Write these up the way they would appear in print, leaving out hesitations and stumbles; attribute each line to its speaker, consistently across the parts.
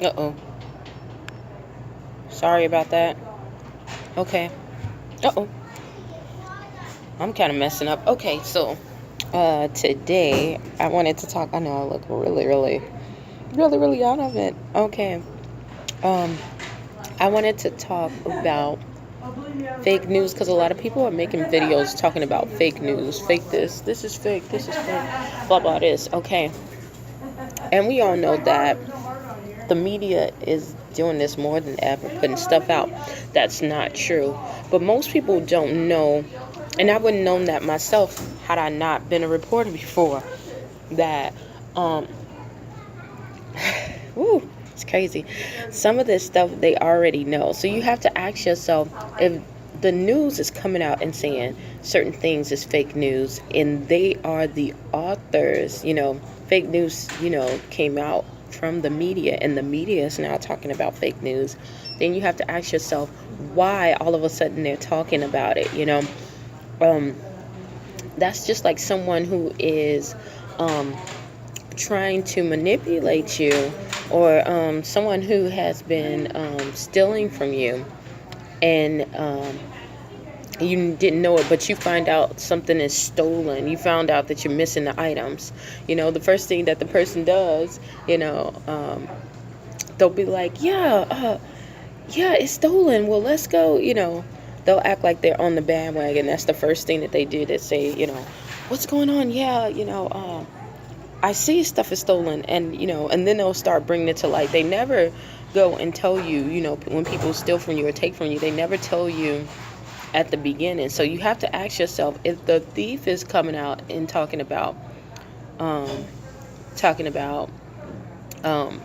Speaker 1: Uh-oh. Sorry about that. Okay. Uh-oh. I'm kind of messing up. Okay, so today I wanted to talk. I know I look really out of it. Okay. Um I wanted to talk about fake news because a lot of people are making videos talking about fake news. Fake this is fake, this is fake, blah blah this. Okay. And we all know that the media is doing this more than ever, putting stuff out that's not true. But most people don't know, and I wouldn't known that myself had I not been a reporter before, that um woo, it's crazy. Some of this stuff they already know. So you have to ask yourself, if the news is coming out and saying certain things is fake news and they are the authors, fake news, came out from the media and the media is now talking about fake news, then you have to ask yourself why all of a sudden they're talking about it, Um, that's just like someone who is um, trying to manipulate you, or someone who has been stealing from you, and you didn't know it, but you find out something is stolen. You found out that you're missing the items. The first thing that the person does, they'll be like, yeah, it's stolen. Well, let's go. They'll act like they're on the bandwagon. That's the first thing that they do. They say, what's going on? Yeah, I see stuff is stolen, and then they'll start bringing it to light. They never go and tell you, when people steal from you or take from you, they never tell you at the beginning. So you have to ask yourself, if the thief is coming out and um, talking about um,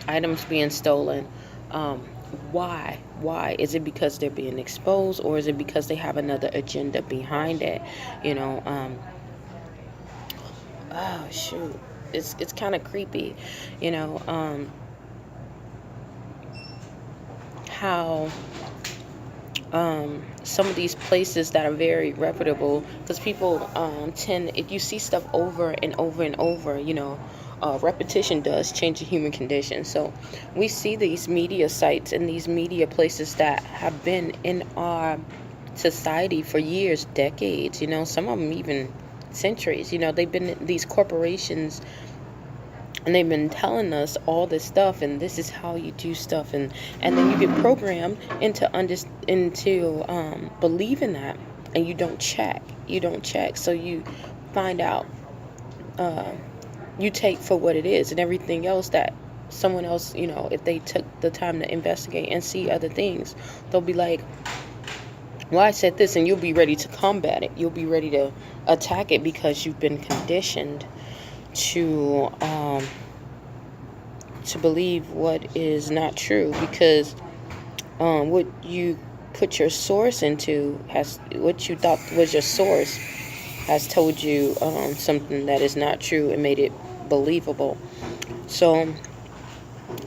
Speaker 1: items being stolen, um, why? Why? Is it because they're being exposed, or is it because they have another agenda behind it? You know, oh shoot, it's kind of creepy, you know, how some of these places that are very reputable, because people tend, if you see stuff over and over and over, repetition does change the human condition. So we see these media sites and these media places that have been in our society for years, decades, some of them even centuries. They've been these corporations, and they've been telling us all this stuff, and this is how you do stuff, and then you get programmed into believing that, and you don't check, so you find out, uh, you take for what it is, and everything else that someone else, if they took the time to investigate and see other things, they'll be like, well, I said this, and you'll be ready to combat it, you'll be ready to attack it, because you've been conditioned to believe what is not true, because what you put your source into, has what you thought was your source has told you something that is not true and made it believable. So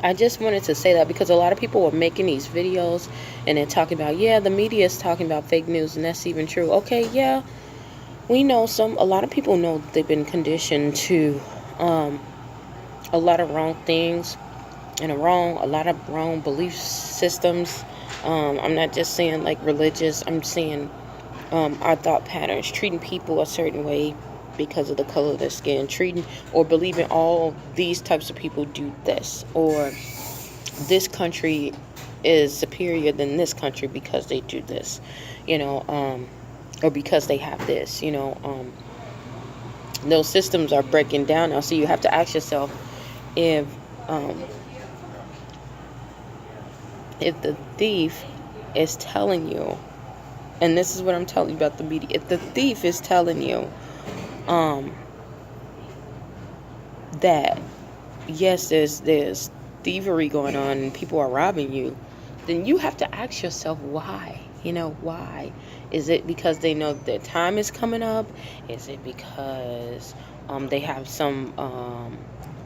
Speaker 1: I just wanted to say that, because a lot of people are making these videos and they're talking about, yeah, the media is talking about fake news, and that's even true. Okay, yeah, we know a lot of people know that they've been conditioned to a lot of wrong things, and a lot of wrong belief systems. I'm not just saying like religious. I'm saying our thought patterns, treating people a certain way because of the color of their skin, treating or believing all these types of people do this, or this country is superior than this country because they do this, or because they have this. Those systems are breaking down now. So you have to ask yourself, if um, if the thief is telling you, and this is what I'm telling you about the media, if the thief is telling you um, that yes, there's thievery going on and people are robbing you, then you have to ask yourself why. Why? Is it because they know their time is coming up? Is it because they have some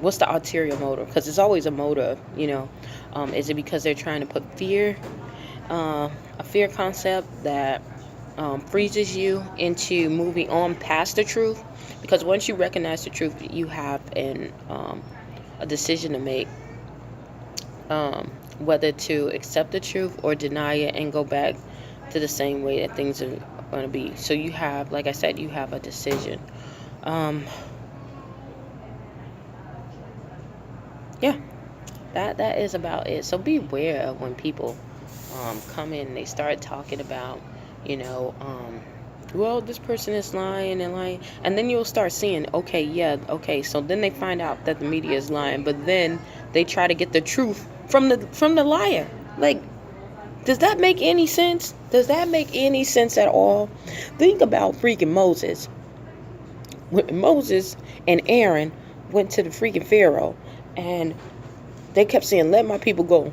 Speaker 1: what's the ulterior motive? Because it's always a motive. Is it because they're trying to put a fear concept that freezes you into moving on past the truth? Because once you recognize the truth, you have a decision to make. whether to accept the truth or deny it and go back to the same way that things are going to be. So you have, like I said, you have a decision. Yeah, that is about it. So beware of when people come in and they start talking about, you know, well, this person is lying and lying, and then you'll start seeing, okay, yeah, okay. So then they find out that the media is lying, but then they try to get the truth from the liar. Like, does that make any sense? Does that make any sense at all? Think about freaking Moses. When Moses and Aaron went to the freaking Pharaoh, and they kept saying, let my people go.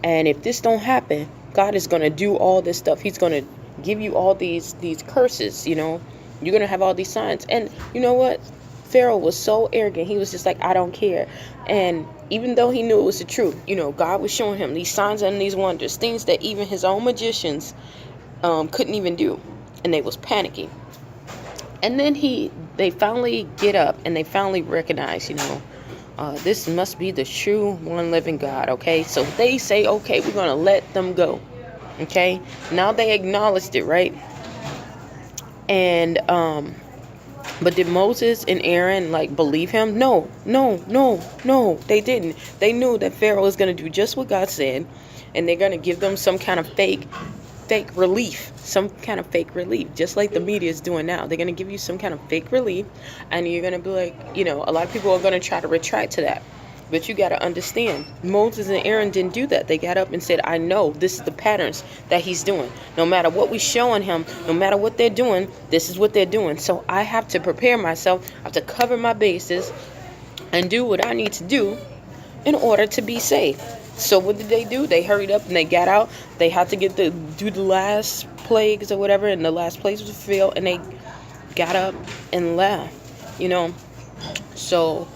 Speaker 1: And if this don't happen, God is going to do all this stuff. He's going to give you all these curses, you know. You're going to have all these signs. And you know what? Pharaoh was so arrogant. He was just like, I don't care. And even though he knew it was the truth, you know, God was showing him these signs and these wonders, things that even his own magicians couldn't even do. And they was panicking. And then they finally get up and they finally recognize, you know, this must be the true one living God, okay? So they say, okay, we're going to let them go, okay? Now they acknowledged it, right? And, but did Moses and Aaron, like, believe him? No, they didn't. They knew that Pharaoh was going to do just what God said, and they're going to give them some kind of fake relief, just like the media is doing now. They're going to give you some kind of fake relief, and you're going to be like, you know, a lot of people are going to try to retract to that. But you got to understand, Moses and Aaron didn't do that. They got up and said, I know this is the patterns that he's doing. No matter what we're showing him, no matter what they're doing, this is what they're doing. So I have to prepare myself. I have to cover my bases and do what I need to do in order to be safe. So what did they do? They hurried up and they got out. They had to do the last plagues or whatever, and the last plagues was fulfilled, and they got up and left, you know. So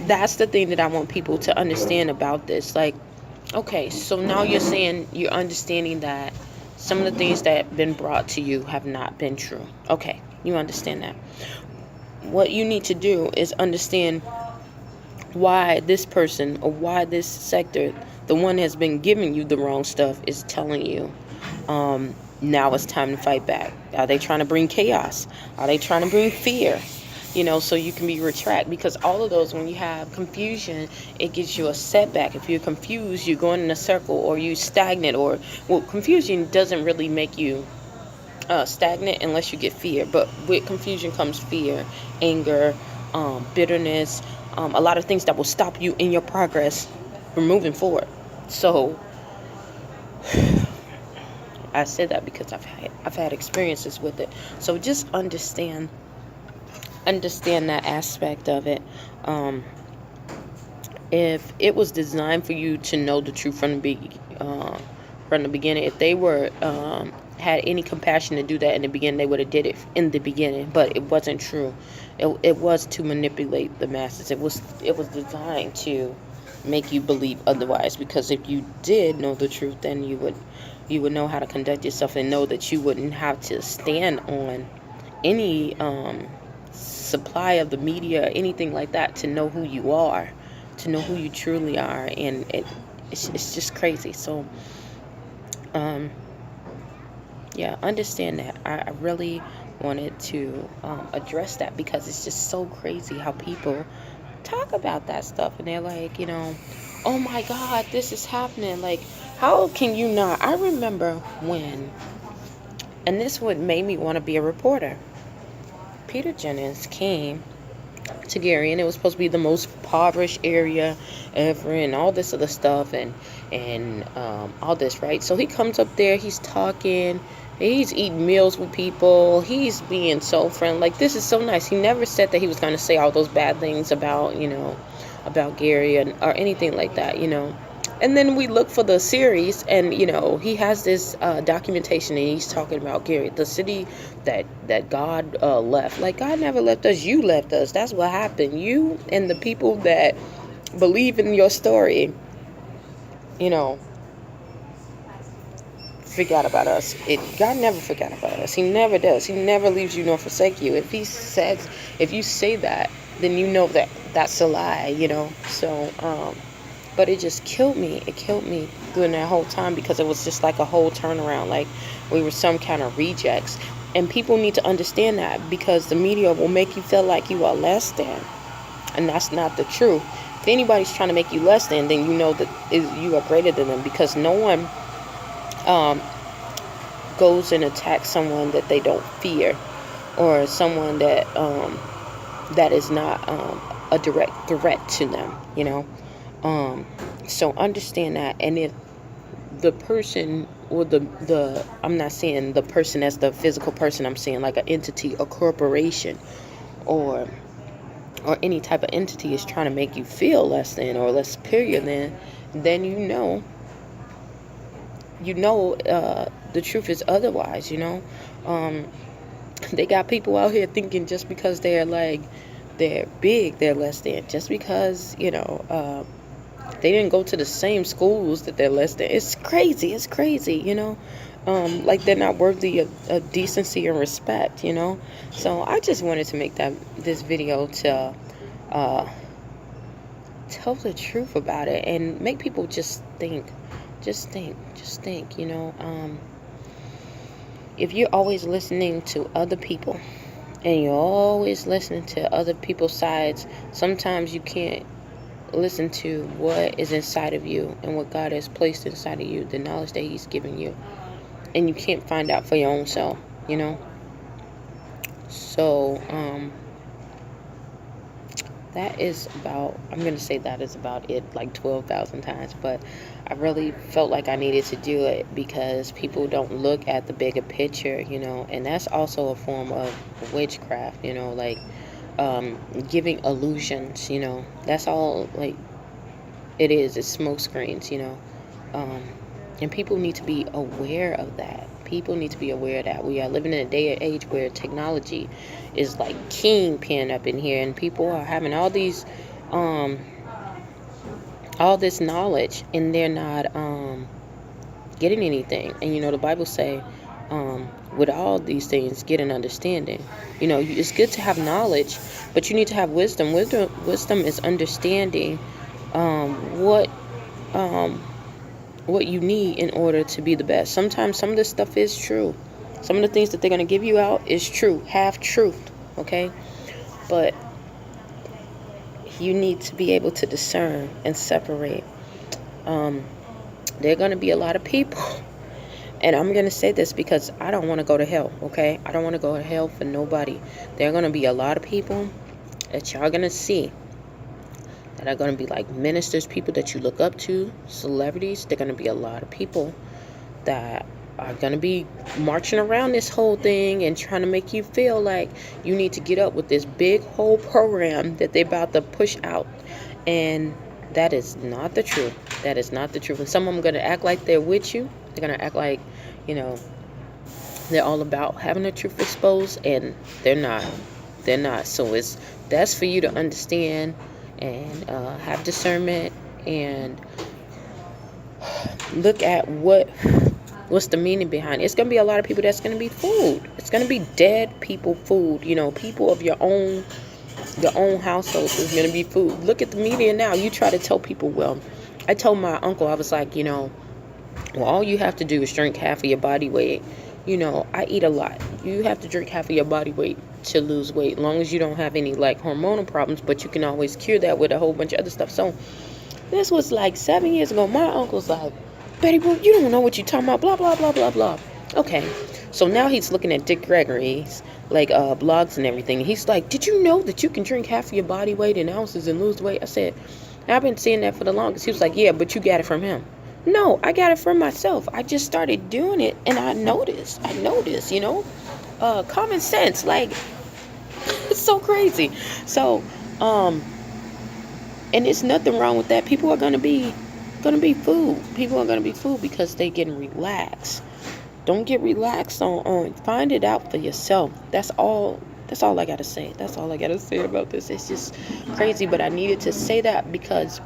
Speaker 1: that's the thing that I want people to understand about this. Like, okay, so now you're understanding that some of the things that have been brought to you have not been true. Okay, you understand that. What you need to do is understand why this person or why this sector, the one that's been giving you the wrong stuff, is telling you now it's time to fight back. Are they trying to bring chaos? Are they trying to bring fear? You know, so you can be retract, because all of those, when you have confusion, it gives you a setback. If you're confused, you're going in a circle, or you stagnant, or, well, confusion doesn't really make you stagnant unless you get fear. But with confusion comes fear, anger, bitterness, a lot of things that will stop you in your progress from moving forward. So I said that because I've had experiences with it. So just understand that aspect of it. If it was designed for you to know the truth from the beginning, if they were had any compassion to do that in the beginning, they would have did it in the beginning. But it wasn't true. It was to manipulate the masses. It was designed to make you believe otherwise. Because if you did know the truth, then you would know how to conduct yourself and know that you wouldn't have to stand on any supply of the media, anything like that, to know who you are, to know who you truly are. And it's just crazy. So yeah, understand that. I really wanted to address that, because it's just so crazy how people talk about that stuff, and they're like, you know, oh my God, this is happening. Like, how can you not? I remember when, and this would made me want to be a reporter. Peter Jennings came to Gary, and it was supposed to be the most impoverished area ever, and all this other stuff, and all this, right? So he comes up there, he's talking, he's eating meals with people, he's being so friendly. Like, this is so nice. He never said that he was going to say all those bad things about, you know, about Gary or anything like that, you know. And then we look for the series, and, you know, he has this documentation, and he's talking about Gary, the city that God left. Like, God never left us. You left us. That's what happened. You and the people that believe in your story, you know, forgot about us. God never forgot about us. He never does. He never leaves you nor forsake you. If you say that, then you know that that's a lie, you know. So But it just killed me. It killed me during that whole time, because it was just like a whole turnaround. Like we were some kind of rejects. And people need to understand that, because the media will make you feel like you are less than. And that's not the truth. If anybody's trying to make you less than, then you know that you are greater than them, because no one goes and attacks someone that they don't fear, or someone that is not a direct threat to them, so understand that. And if the person, or the I'm not saying the person as the physical person, I'm saying like an entity, a corporation, or any type of entity is trying to make you feel less than or less superior than, then the truth is otherwise. They got people out here thinking just because they're big, they're less than. Just because they didn't go to the same schools, that they're less than. It's crazy. Like they're not worthy of decency and respect. So I just wanted to make this video to tell the truth about it, and make people just think. If you're always listening to other people, and you're always listening to other people's sides, sometimes you can't listen to what is inside of you, and what God has placed inside of you, the knowledge that He's given you, and you can't find out for your own self. So that is about, I'm going to say that is about it, like 12,000 times, but I really felt like I needed to do it, because people don't look at the bigger picture, and that's also a form of witchcraft, giving illusions, that's all, like, it's smoke screens, and people need to be aware of that. People need to be aware that we are living in a day and age where technology is like kingpin up in here, and people are having all this knowledge, and they're not getting anything. And the Bible say, with all these things, get an understanding. It's good to have knowledge, but you need to have wisdom. Wisdom is understanding what you need in order to be the best. Sometimes some of this stuff is true. Some of the things that they're going to give you out is true, half truth, okay? But you need to be able to discern and separate. There are going to be a lot of people, and I'm going to say this because I don't want to go to hell, okay? I don't want to go to hell for nobody. There are going to be a lot of people that y'all going to see that are going to be like ministers, people that you look up to, celebrities. They're going to be a lot of people that are going to be marching around this whole thing and trying to make you feel like you need to get up with this big whole program that they're about to push out. And that is not the truth. That is not the truth. And some of them are going to act like they're with you. They're going to act like, they're all about having the truth exposed, and they're not. They're not. So that's for you to understand and have discernment, and look at what's the meaning behind it. It's going to be a lot of people that's going to be fooled. It's going to be dead people fooled. People of your own household is going to be fooled. Look at the media now. You try to tell people, well, I told my uncle, I was like, well, all you have to do is drink half of your body weight. I eat a lot. You have to drink half of your body weight to lose weight, as long as you don't have any like hormonal problems, but you can always cure that with a whole bunch of other stuff. So this was like 7 years ago. My uncle's like, Betty Boo, you don't know what you're talking about, blah, blah, blah, blah, blah. Okay, so now he's looking at Dick Gregory's like blogs and everything. He's like, did you know that you can drink half of your body weight in ounces and lose weight? I said, I've been saying that for the longest. He was like, yeah, but you got it from him. No, I got it from myself. I just started doing it, and I noticed, common sense, like, it's so crazy. So, and it's nothing wrong with that. People are gonna be fooled. People are gonna be fooled because they getting relaxed. Don't get relaxed on find it out for yourself. That's all I gotta say. That's all I gotta say about this. It's just crazy, but I needed to say that because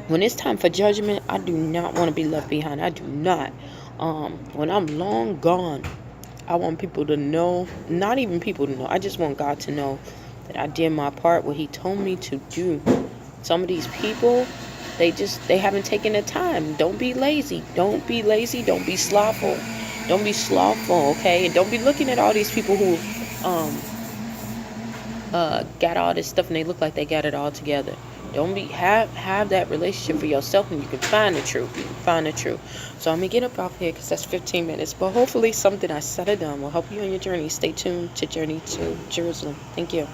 Speaker 1: when it's time for judgment, I do not want to be left behind. I do not. When I'm long gone, I want people to know, not even people to know, I just want God to know that I did my part, what He told me to do. Some of these people, They haven't taken the time. Don't be lazy. Don't be lazy. Don't be slothful. Don't be slothful, okay? And don't be looking at all these people who got all this stuff and they look like they got it all together. Don't be have that relationship for yourself, and you can find the truth. You can find the truth. So I'm gonna get up off here because that's 15 minutes. But hopefully something I said or done will help you on your journey. Stay tuned to Journey to Jerusalem. Thank you.